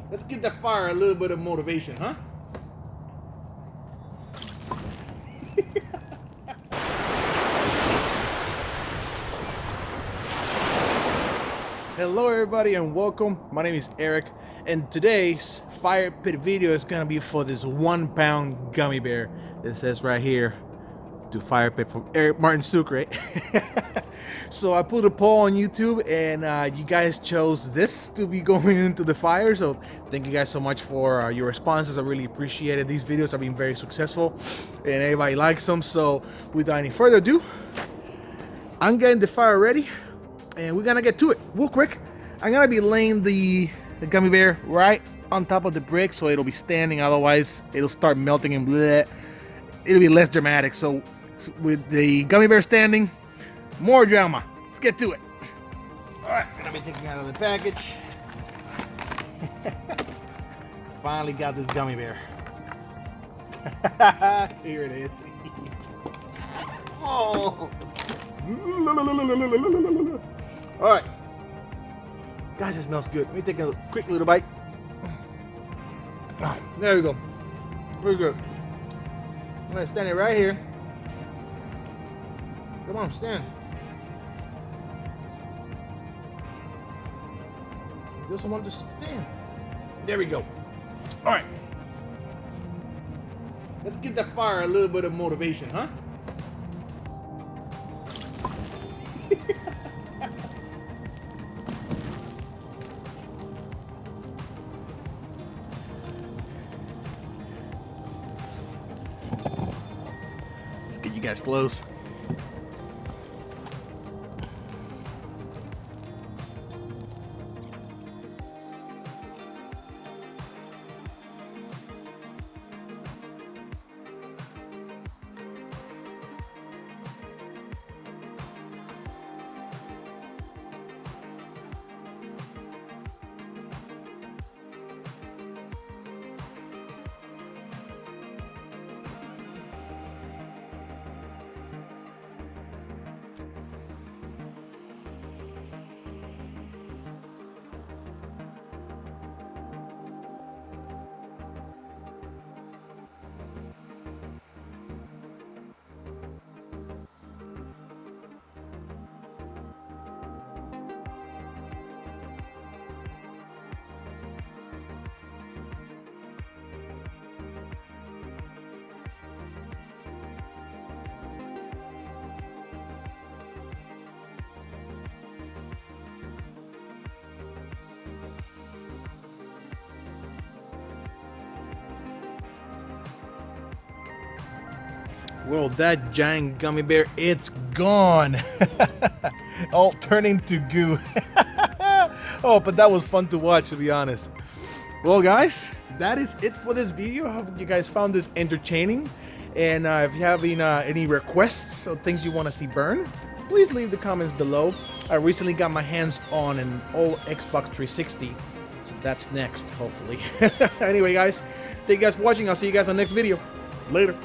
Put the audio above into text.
Let's give that fire a little bit of motivation, huh? Hello everybody and welcome. My name is Eric and today's fire pit video is gonna be for this 1 pound gummy bear. It says right here to fire pit from Eric Martin Sucre. So I put a poll on YouTube and you guys chose this to be going into the fire, so thank you guys so much for your responses. I really appreciate it. These videos have been very successful and everybody likes them. So without any further ado, I'm getting the fire ready and we're gonna get to it real quick. I'm gonna be laying the gummy bear right on top of the brick so it'll be standing, otherwise it'll start melting and bleh. It'll be less dramatic. So with the gummy bear standing, more drama. Let's get to it. Alright, gonna be taking out of the package. Finally got this gummy bear. Here it is. Oh. Alright. Gosh, it smells good. Let me take a quick little bite. There we go. Very good. I'm gonna stand it right here. Come on, stand. He doesn't want to stand. There we go. Alright. Let's give that fire a little bit of motivation, huh? Let's get you guys close. Well, that giant gummy bear, it's gone. All turned into goo. Oh, but that was fun to watch, to be honest. Well, guys, that is it for this video. I hope you guys found this entertaining. And if you have any requests or things you want to see burn, please leave the comments below. I recently got my hands on an old Xbox 360. So that's next, hopefully. Anyway, guys, thank you guys for watching. I'll see you guys on the next video. Later.